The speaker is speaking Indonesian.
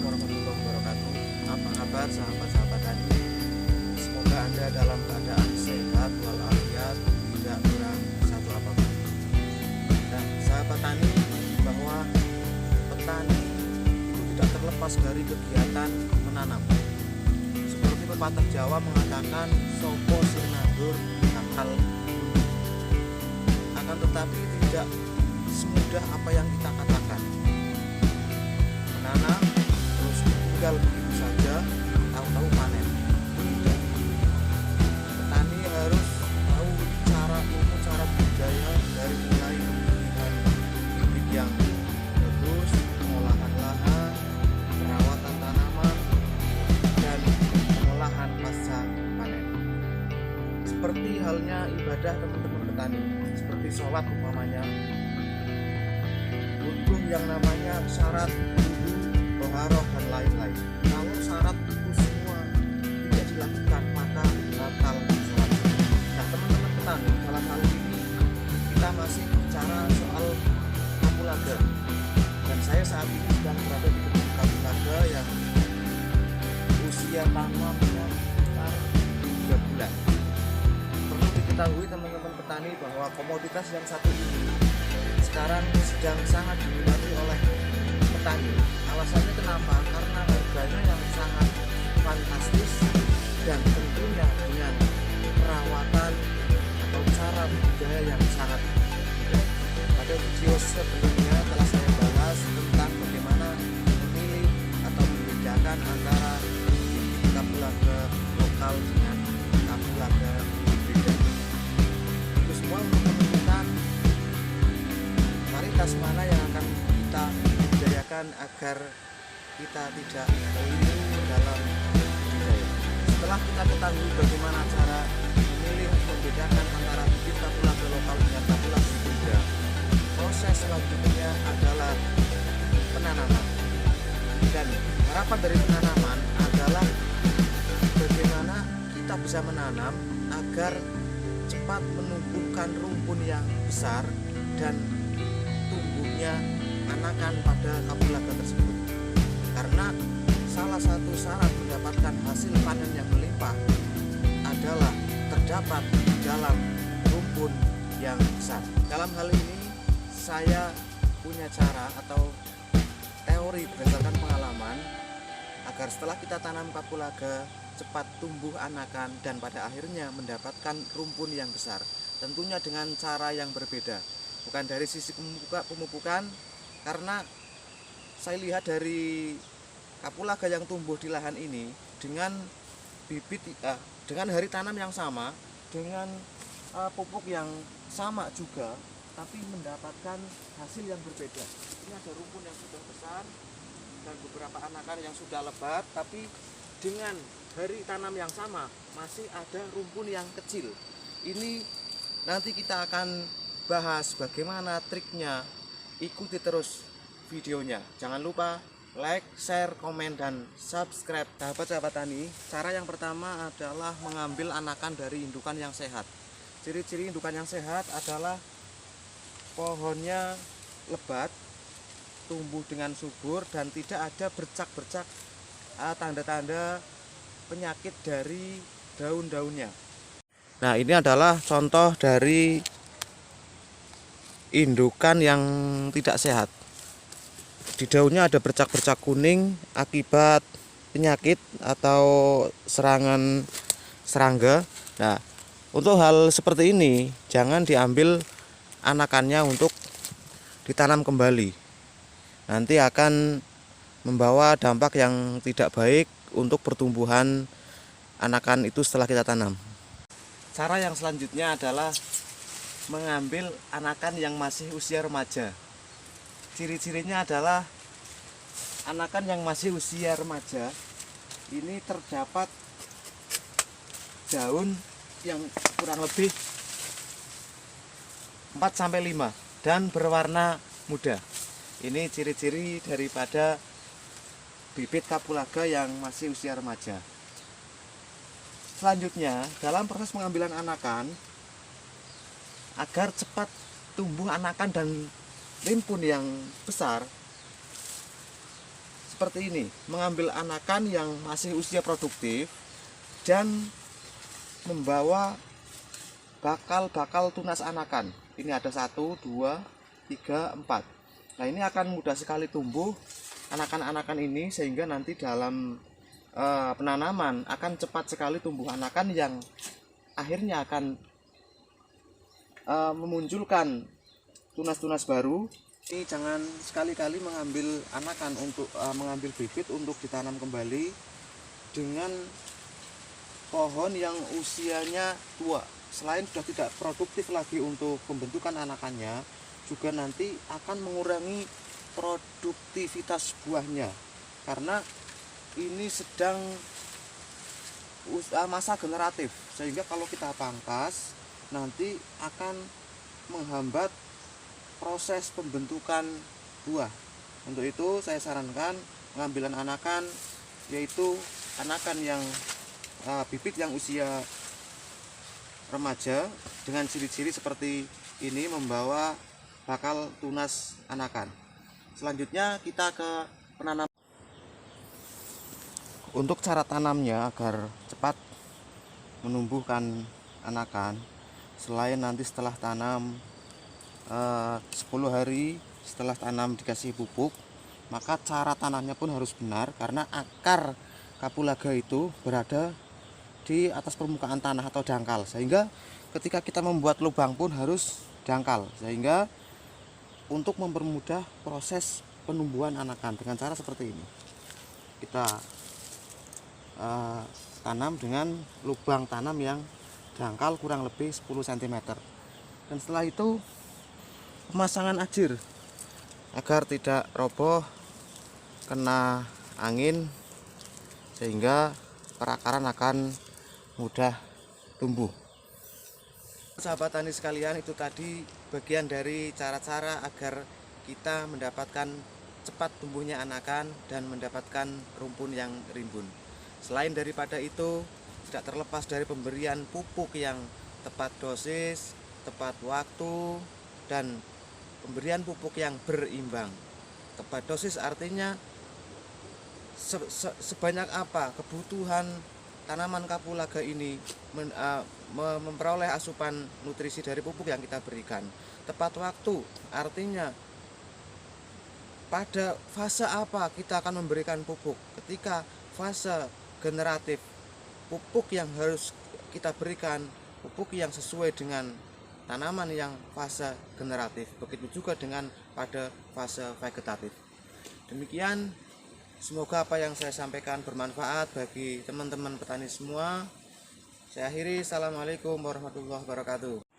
warahmatullahi wabarakatuh. Apa kabar sahabat-sahabat tani? Semoga Anda dalam keadaan sehat walafiat, tidak kurang satu apapun. Nah, sahabat tani, bahwa petani itu tidak terlepas dari kegiatan menanam. Seperti pepatah Jawa mengatakan, sopo sirnandur akal bumi. Akan tetapi tidak semudah apa yang kita katakan. Menanam terus tinggal begitu saja, tahu-tahu panen. Tidak. Petani harus tahu ilmu cara budidaya, dari mulai pemilihan bibit yang bagus, pengolahan lahan, perawatan tanaman, dan pengolahan pasca panen. Seperti halnya ibadah teman-teman petani, seperti sholat umpamanya, butuh yang namanya syarat wudu, toharoh, dan lain-lain. Kalau syarat itu semua tidak dilakukan, maka batal sholat. Nah, teman-teman petani, dalam hal ini kita masih bicara soal kapulaga, dan saya saat ini sedang berada di kebun kapulaga yang usia tanamnya sekitar 3 bulan. Perlu diketahui teman-teman petani bahwa komoditas yang satu ini sekarang sedang sangat diminati oleh petani. Alasannya kenapa? Karena harganya yang sangat fantastis, dan tentunya dengan perawatan atau cara budidaya yang sangat mudah. Pada video sebelumnya telah saya bahas tentang bagaimana memilih atau membedakan antara bibit kapulaga lokal dengan kapulaga berbeda. Itu semua untuk menentukan varietas mana yang akan kita budidayakan agar kita tidak keliru dalam budidaya. Setelah kita ketahui bagaimana cara memilih membedakan antara bibit kapulaga lokal dengan kapulaga berbeda, proses selanjutnya adalah penanaman. Dan harapan dari penanaman adalah bagaimana kita bisa menanam agar cepat menumbuhkan rumpun yang besar dan tumbuhnya anakan pada kapulaga tersebut. Karena salah satu syarat mendapatkan hasil panen yang melimpah adalah terdapat dalam rumpun yang besar. Dalam hal ini saya punya cara atau teori berdasarkan pengalaman agar setelah kita tanam kapulaga cepat tumbuh anakan dan pada akhirnya mendapatkan rumpun yang besar. Tentunya dengan cara yang berbeda, bukan dari sisi pemupukan, karena saya lihat dari kapulaga yang tumbuh di lahan ini dengan bibit dengan hari tanam yang sama, dengan pupuk yang sama juga, tapi mendapatkan hasil yang berbeda. Ini ada rumpun yang sudah besar dan beberapa anakan yang sudah lebat, tapi dengan hari tanam yang sama masih ada rumpun yang kecil. Ini nanti kita akan bahas bagaimana triknya. Ikuti terus videonya. Jangan lupa like, share, komen, dan subscribe. Sahabat-sahabat tani, cara yang pertama adalah mengambil anakan dari indukan yang sehat. Ciri-ciri indukan yang sehat adalah pohonnya lebat, tumbuh dengan subur, dan tidak ada bercak-bercak tanda-tanda penyakit dari daun-daunnya. Nah, ini adalah contoh dari indukan yang tidak sehat. Di daunnya ada bercak-bercak kuning akibat penyakit atau serangan serangga. Nah, untuk hal seperti ini jangan diambil anakannya untuk ditanam kembali. Nanti akan membawa dampak yang tidak baik untuk pertumbuhan anakan itu setelah kita tanam. Cara yang selanjutnya adalah mengambil anakan yang masih usia remaja. Ciri-cirinya adalah anakan yang masih usia remaja ini terdapat daun yang kurang lebih 4-5 dan berwarna muda. Ini ciri-ciri daripada bibit kapulaga yang masih usia remaja. Selanjutnya, dalam proses pengambilan anakan, agar cepat tumbuh anakan dan rimpun yang besar, seperti ini, mengambil anakan yang masih usia produktif dan membawa bakal tunas anakan. Ini ada 1, 2, 3, 4. Nah, ini akan mudah sekali tumbuh anakan-anakan ini, sehingga nanti dalam penanaman akan cepat sekali tumbuh anakan yang akhirnya akan memunculkan tunas-tunas baru. Ini jangan sekali-kali mengambil anakan untuk mengambil bibit untuk ditanam kembali dengan pohon yang usianya tua. Selain sudah tidak produktif lagi untuk pembentukan anakannya, juga nanti akan mengurangi produktivitas buahnya, karena ini sedang masa generatif, sehingga kalau kita pangkas nanti akan menghambat proses pembentukan buah. Untuk itu saya sarankan pengambilan anakan, yaitu anakan yang bibit yang usia remaja dengan ciri-ciri seperti ini, membawa bakal tunas anakan. Selanjutnya kita ke penanam. Untuk cara tanamnya agar cepat menumbuhkan anakan, selain nanti setelah tanam 10 hari setelah tanam dikasih pupuk, maka cara tanamnya pun harus benar, karena akar kapulaga itu berada di atas permukaan tanah atau dangkal, sehingga ketika kita membuat lubang pun harus dangkal, sehingga untuk mempermudah proses penumbuhan anakan dengan cara seperti ini. Kita tanam dengan lubang tanam yang dangkal kurang lebih 10 cm, dan setelah itu pemasangan ajir agar tidak roboh kena angin, sehingga perakaran akan mudah tumbuh. Sahabat tani sekalian, itu tadi bagian dari cara-cara agar kita mendapatkan cepat tumbuhnya anakan dan mendapatkan rumpun yang rimbun. Selain daripada itu, tidak terlepas dari pemberian pupuk yang tepat dosis, tepat waktu, dan pemberian pupuk yang berimbang. Tepat dosis artinya sebanyak apa kebutuhan tanaman kapulaga ini memperoleh asupan nutrisi dari pupuk yang kita berikan. Tepat waktu artinya pada fase apa kita akan memberikan pupuk. Ketika fase generatif, pupuk yang harus kita berikan pupuk yang sesuai dengan tanaman yang fase generatif. Begitu juga dengan pada fase vegetatif. Demikian, semoga apa yang saya sampaikan bermanfaat bagi teman-teman petani semua. Saya akhiri, assalamualaikum warahmatullahi wabarakatuh.